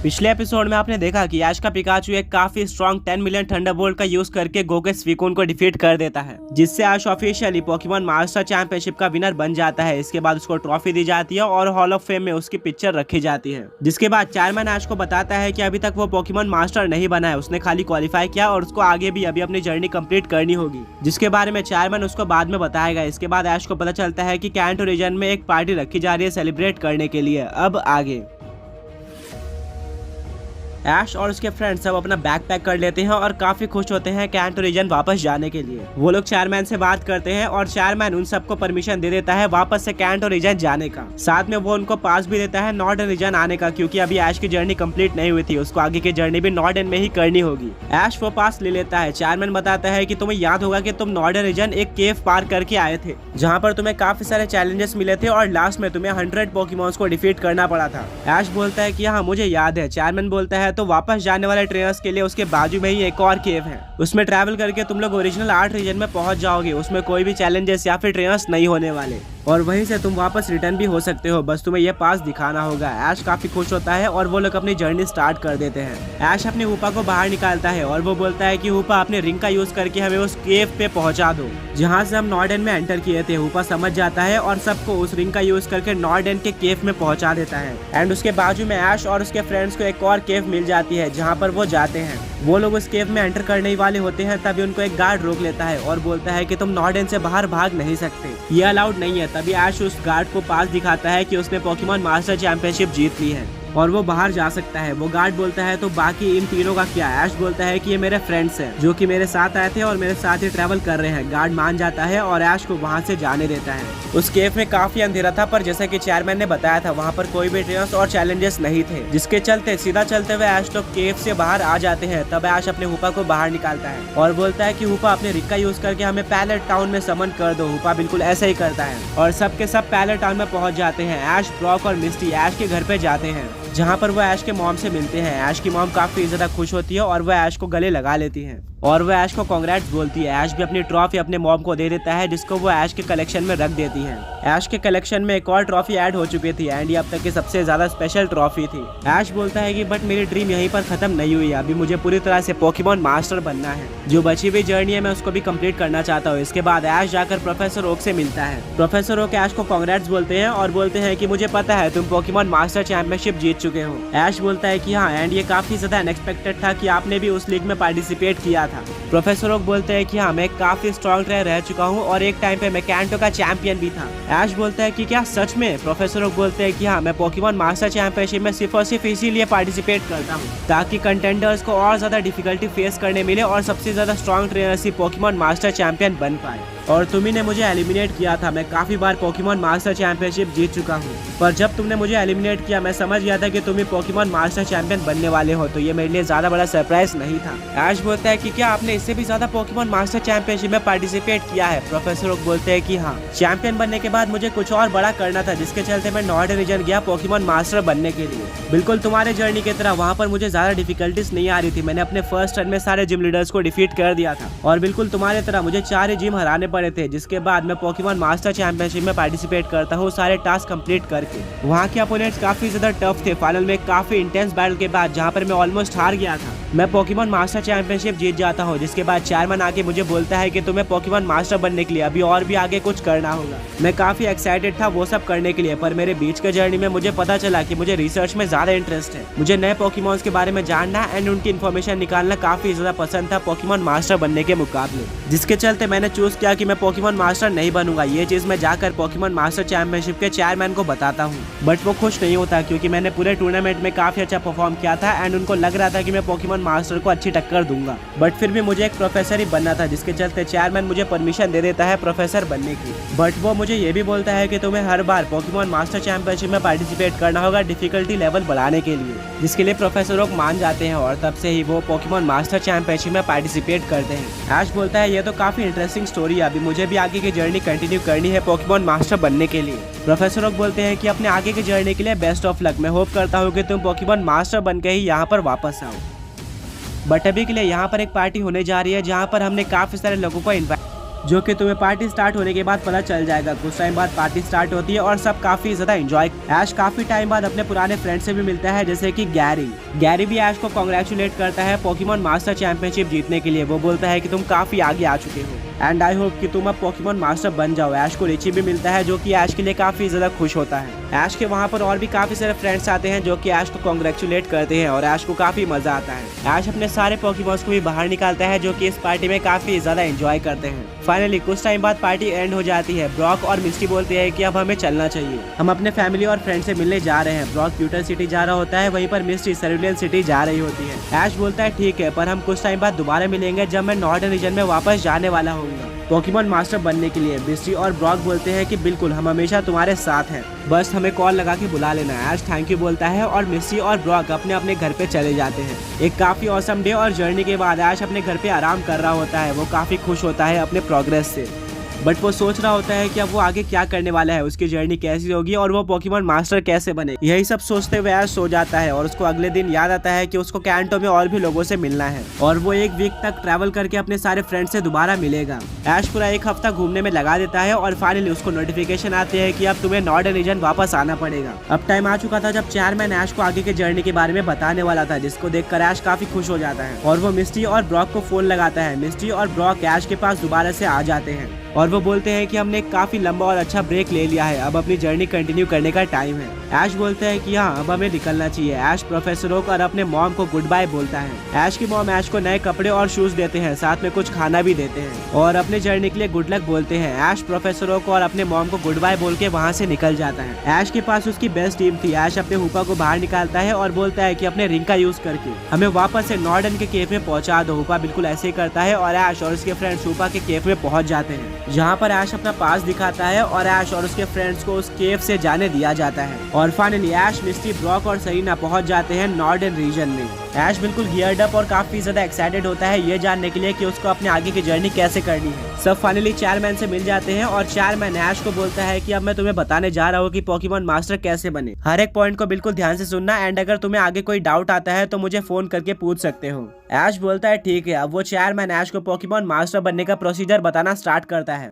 पिछले एपिसोड में आपने देखा कि ऐश का पिकाचू एक काफी स्ट्रॉन्ग 10 मिलियन थंडरबोल्ट का यूज करके गो के स्वीकून को डिफीट कर देता है, जिससे ऐश ऑफिशियली पोकेमॉन मास्टर चैंपियनशिप का विनर बन जाता है। इसके बाद उसको ट्रॉफी दी जाती है और हॉल ऑफ फेम में उसकी पिक्चर रखी जाती है। जिसके बाद चायरमैन ऐश को बताता है कि अभी तक वो पोकेमॉन मास्टर नहीं बना है, उसने खाली क्वालिफाई किया और उसको आगे भी अभी अपनी जर्नी कंप्लीट करनी होगी, जिसके बारे में चायरमैन उसको बाद में बताएगा। इसके बाद ऐश को पता चलता है कि कैंटो रीजन में एक पार्टी रखी जा रही है सेलिब्रेट करने के लिए। अब आगे ऐश और उसके फ्रेंड्स सब अपना बैग पैक कर लेते हैं और काफी खुश होते हैं कैंटो रीजन वापस जाने के लिए। वो लोग चायरमैन से बात करते हैं और चायरमैन उन सबको परमिशन दे देता है वापस से कैंटो रीजन जाने का। साथ में वो उनको पास भी देता है नॉर्डर्न रीजन आने का, क्योंकि अभी ऐश की जर्नी कंप्लीट नहीं हुई थी, उसको आगे की जर्नी भी नॉर्डर्न में ही करनी होगी। ऐश वो पास ले लेता है। चायरमैन बताता है कि तुम्हें याद होगा कि तुम नॉर्डर्न रीजन एक केव पार करके आए थे, जहाँ पर तुम्हें काफी सारे चैलेंजेस मिले थे और लास्ट में तुम्हें 100 पोकेमॉन्स को डिफीट करना पड़ा था। ऐश बोलता है कि हाँ मुझे याद है। चायरमैन बोलता है तो वापस जाने वाले ट्रेनर्स के लिए उसके बाजू में ही एक और केव है, उसमें ट्रैवल करके तुम लोग ओरिजिनल 8 रीजन में पहुंच जाओगे। उसमें कोई भी चैलेंजेस या फिर ट्रेनर्स नहीं होने वाले और वहीं से तुम वापस रिटर्न भी हो सकते हो, बस तुम्हें ये पास दिखाना होगा। ऐश काफी खुश होता है और वो लोग अपनी जर्नी स्टार्ट कर देते हैं। ऐश अपनी हुपा को बाहर निकालता है और वो बोलता है कि हुपा अपने रिंग का यूज करके हमें उस केव पे पहुंचा दो जहां से हम नॉर्डर्न में एंटर किए थे। हुपा समझ जाता है और सबको उस रिंग का यूज करके नॉर्डर्न के केव में पहुंचा देता है। एंड उसके बाजू में ऐश और उसके फ्रेंड्स को एक और केव मिल जाती है जहाँ पर वो जाते हैं। वो लोग उस केव में एंटर करने ही वाले होते हैं, तभी उनको एक गार्ड रोक लेता है और बोलता है कि तुम नॉर्डर्न से बाहर भाग नहीं सकते, ये अलाउड नहीं है। तभी ऐश उस गार्ड को पास दिखाता है कि उसने पोकेमॉन मास्टर चैंपियनशिप जीत ली है और वो बाहर जा सकता है। वो गार्ड बोलता है तो बाकी इन तीनों का क्या? ऐश बोलता है कि ये मेरे फ्रेंड्स हैं जो कि मेरे साथ आए थे और मेरे साथ ही ट्रैवल कर रहे हैं। गार्ड मान जाता है और ऐश को वहाँ से जाने देता है। उस केव में काफी अंधेरा था, पर जैसा कि चेयरमैन ने बताया था वहाँ पर कोई भी ट्रेनर्स और चैलेंजेस नहीं थे, जिसके चलते सीधा चलते हुए ऐश लोग केव से बाहर आ जाते हैं। तब ऐश अपने हुपा को बाहर निकालता है और बोलता है कि हुपा अपने रिक का यूज करके हमें पैलेट टाउन में समन कर दो। हुपा बिल्कुल ऐसा ही करता है और सबके सब पैलेट टाउन में पहुंच जाते हैं। ऐश, ब्रॉक और मिस्टी ऐश के घर पे जाते हैं, जहाँ पर वो ऐश के मॉम से मिलते हैं। ऐश की मॉम काफी ज्यादा खुश होती है और वो ऐश को गले लगा लेती है और वो ऐश को कांग्रेट्स बोलती है। ऐश भी अपनी ट्रॉफी अपने मॉम को दे देता है, जिसको वो ऐश के कलेक्शन में रख देती है। ऐश के कलेक्शन में एक और ट्रॉफी ऐड हो चुकी थी एंड ये अब तक की सबसे ज्यादा स्पेशल ट्रॉफी थी। ऐश बोलता है कि बट मेरी ड्रीम यहीं पर खत्म नहीं हुई, अभी मुझे पूरी तरह से पोकेमॉन मास्टर बनना है। जो बची हुई जर्नी है मैं उसको भी कंप्लीट करना चाहता हूँ। इसके बाद ऐश जाकर प्रोफेसर ओक से मिलता है। प्रोफेसर ओक ऐश को कांग्रेट्स बोलते हैं और बोलते हैं कि मुझे पता है तुम पोकेमॉन मास्टर चैंपियनशिप जीत चुके हो। ऐश बोलता है कि हाँ, एंड ये काफी ज्यादा अनएक्सपेक्टेड था कि आपने भी उस लीग में पार्टिसिपेट किया था। प्रोफेसर ओक बोलते हैं कि हाँ, मैं काफी स्ट्रॉन्ग प्लेयर रह चुका हूँ और एक टाइम पे मैं कैंटो का चैंपियन भी था। ऐश बोलता है कि क्या सच में? प्रोफेसर ओक बोलते हैं कि हाँ, मैं पोकेमॉन मास्टर चैंपियनशिप में सिर्फ और सिर्फ इसीलिए पार्टिसिपेट करता हूँ ताकि कंटेंडर्स को और ज्यादा डिफिकल्टी फेस करने मिले और सबसे ज्यादा स्ट्रॉन्ग ट्रेनर ही पोकेमॉन मास्टर चैंपियन बन पाए। और तुम्ही ने मुझे एलिमिनेट किया था। मैं काफी बार पोकेमॉन मास्टर चैंपियनशिप जीत चुका हूँ, पर जब तुमने मुझे एलिमिनेट किया मैं समझ गया था कि तुम ही पोकेमॉन मास्टर चैंपियन बनने वाले हो, तो ये मेरे लिए ज्यादा बड़ा सरप्राइज नहीं था। ऐश बोलता है कि क्या आपने इससे भी ज्यादा पोकेमॉन मास्टर चैंपियनशिप में पार्टिसिपेट किया है? प्रोफेसर ओक बोलते हैं कि हाँ, चैंपियन बनने के बाद मुझे कुछ और बड़ा करना था, जिसके चलते मैं नॉर्डर्न रीजन गया पोकेमॉन मास्टर बनने के लिए। बिल्कुल तुम्हारे जर्नी की तरह वहाँ पर मुझे ज्यादा डिफिकल्टीज नहीं आ रही थी। मैंने अपने फर्स्ट रन में सारे जिम लीडर्स को डिफीट कर दिया था और बिल्कुल तुम्हारे तरह मुझे 4 ही जिम हराने पड़े थे, जिसके बाद मैं पोकेमॉन मास्टर चैंपियनशिप में पार्टिसिपेट करता हूँ सारे टास्क कंप्लीट करके। वहाँ के अपोनेंट्स काफी ज्यादा टफ थे। फाइनल में काफी इंटेंस बैटल के बाद, जहाँ पर मैं ऑलमोस्ट हार गया था, मैं पोकेमॉन मास्टर चैंपियनशिप जीत जाता हूँ। जिसके बाद चायरमैन आके मुझे बोलता है कि तुम्हें पोकेमॉन मास्टर बनने के लिए अभी और भी आगे कुछ करना होगा। मैं काफी एक्साइटेड था वो सब करने के लिए, पर मेरे बीच के जर्नी में मुझे पता चला कि मुझे रिसर्च में ज्यादा इंटरेस्ट है। मुझे नए पोकेमॉन्स के बारे में जानना एंड उनकी इन्फॉर्मेशन निकालना काफी ज्यादा पसंद था पोकेमॉन मास्टर बनने के मुकाबले, जिसके चलते मैंने चूज किया कि मैं पोकेमॉन मास्टर नहीं बनूंगा। ये चीज मैं जाकर पोकेमॉन मास्टर चैंपियनशिप के चेयरमैन को बताता हूँ, बट वो खुश नहीं होता क्योंकि मैंने पूरे टूर्नामेंट में काफी अच्छा परफॉर्म किया था एंड उनको लग रहा था कि मैं पोकेमॉन मास्टर को अच्छी टक्कर दूंगा। बट फिर भी मुझे एक प्रोफेसर ही बनना था, जिसके चलते चेयरमैन मुझे परमिशन दे देता है प्रोफेसर बनने की। बट वो मुझे ये भी बोलता है कि तुम्हें हर बार पोकेमॉन मास्टर चैंपियनशिप में पार्टिसिपेट करना होगा डिफिकल्टी लेवल बढ़ाने के लिए, जिसके लिए प्रोफेसर लोग मान जाते हैं और तब से ही वो पोकेमॉन मास्टर चैंपियनशिप में पार्टिसिपेट करते हैं। ऐश बोलता है ये तो काफी इंटरेस्टिंग स्टोरी है, अभी मुझे भी आगे की जर्नी कंटिन्यू करनी है पोकेमॉन मास्टर बनने के लिए। प्रोफेसर लोग बोलते हैं कि अपने आगे की जर्नी के लिए बेस्ट ऑफ लक। मैं होप करता हूँ कि तुम पोकेमॉन मास्टर बन के ही यहाँ पर वापस आओ। बट अभी के लिए यहाँ पर एक पार्टी होने जा रही है जहाँ पर हमने काफी सारे लोगों को इन्वाइट जो कि तुम्हें पार्टी स्टार्ट होने के बाद पता चल जाएगा। कुछ टाइम बाद पार्टी स्टार्ट होती है और सब काफी ज्यादा एंजॉय। ऐश काफी टाइम बाद अपने पुराने फ्रेंड से भी मिलता है, जैसे कि गैरी भी ऐश को कांग्रेचुलेट करता है पोकेमॉन मास्टर चैंपियनशिप जीतने के लिए। वो बोलता है कि तुम काफी आगे आ चुके हो एंड आई होप कि तुम अब पोकेमॉन मास्टर बन जाओ। ऐश को रिची भी मिलता है, जो कि ऐश के लिए काफी ज्यादा खुश होता है। ऐश के वहाँ पर और भी काफी सारे फ्रेंड्स आते हैं जो कि ऐश को कांग्रेचुलेट करते हैं और ऐश को काफी मजा आता है। ऐश अपने सारे पोकेमॉन्स को भी बाहर निकालता है, जो कि इस पार्टी में काफी ज्यादा एंजॉय करते हैं। फाइनली कुछ टाइम बाद पार्टी एंड हो जाती है। ब्रॉक और मिस्टी बोलते हैं कि अब हमें चलना चाहिए, हम अपने फैमिली और फ्रेंड से मिलने जा रहे हैं। ब्रॉक प्यूटर सिटी जा रहा होता है, वहीं पर मिस्टी सेरुलियन सिटी जा रही होती है। ऐश बोलता है ठीक है, पर हम कुछ टाइम बाद दोबारा मिलेंगे जब मैं नॉर्डर्न रीजन में वापस जाने वाला होऊंगा पोकेमॉन मास्टर बनने के लिए। मिस्टी और ब्रॉक बोलते हैं कि बिल्कुल, हम हमेशा तुम्हारे साथ हैं, बस हमें कॉल लगा के बुला लेना। ऐश थैंक यू बोलता है और मिस्टी और ब्रॉक अपने अपने घर पे चले जाते हैं। एक काफी ऑसम डे और जर्नी के बाद ऐश अपने घर पे आराम कर रहा होता है। वो काफी खुश होता है अपने प्रोग्रेस से, बट वो सोच रहा होता है कि अब वो आगे क्या करने वाला है, उसकी जर्नी कैसी होगी और वो पोकेमॉन मास्टर कैसे बने। यही सब सोचते हुए ऐश सो जाता है और उसको अगले दिन याद आता है कि उसको कैंटो में और भी लोगों से मिलना है और वो एक वीक तक ट्रैवल करके अपने सारे फ्रेंड से दोबारा मिलेगा। ऐश पूरा एक हफ्ता घूमने में लगा देता है और फाइनली उसको नोटिफिकेशन आती है कि अब तुम्हें नॉर्डर्न रीजन वापस आना पड़ेगा। अब टाइम आ चुका था जब चेयरमैन ऐश को आगे के जर्नी के बारे में बताने वाला था, जिसको देखकर ऐश काफी खुश हो जाता है और वो मिस्टी और ब्रॉक को फोन लगाता है। मिस्टी और ब्रॉक ऐश के पास दोबारा से आ जाते हैं और वो बोलते हैं कि हमने काफी लंबा और अच्छा ब्रेक ले लिया है, अब अपनी जर्नी कंटिन्यू करने का टाइम है। ऐश बोलते हैं कि हाँ, अब हमें निकलना चाहिए। ऐश प्रोफेसर ओक और अपने मॉम को गुड बाय बोलता है। ऐश की मॉम ऐश को नए कपड़े और शूज देते हैं, साथ में कुछ खाना भी देते हैं और अपने जर्नी के लिए गुड लक बोलते हैं। ऐश प्रोफेसर ओक और अपने मॉम को गुड बाय बोल के वहाँ से निकल जाता है। ऐश के पास उसकी बेस्ट टीम थी। ऐश अपने हुपा को बाहर निकालता है और बोलता है कि अपने रिंग का यूज करके हमें वापस से नॉर्डर्न के केव में पहुंचा दो। हुपा बिल्कुल ऐसे ही करता है और ऐश और उसके फ्रेंड्स हुपा के केव में पहुंच जाते हैं, जहाँ पर ऐश अपना पास दिखाता है और ऐश और उसके फ्रेंड्स को उस केव से जाने दिया जाता है। और फाइनली ऐश, मिस्टी, ब्रॉक और सरीना पहुंच जाते हैं नॉर्डर्न रीजन में। ऐश बिल्कुल गियर्ड अप और काफी ज्यादा एक्साइटेड होता है ये जानने के लिए कि उसको अपने आगे की जर्नी कैसे करनी है। सब फाइनली चेयरमैन से मिल जाते हैं और चेयरमैन ऐश को बोलता है कि अब मैं तुम्हें बताने जा रहा हूँ कि पोकेमॉन मास्टर कैसे बने। हर एक पॉइंट को बिल्कुल ध्यान से सुनना एंड अगर तुम्हें आगे कोई डाउट आता है तो मुझे फोन करके पूछ सकते हो। ऐश बोलता है ठीक है। अब वो चेयरमैन ऐश को पोकेमॉन मास्टर बनने का प्रोसीजर बताना स्टार्ट करता है।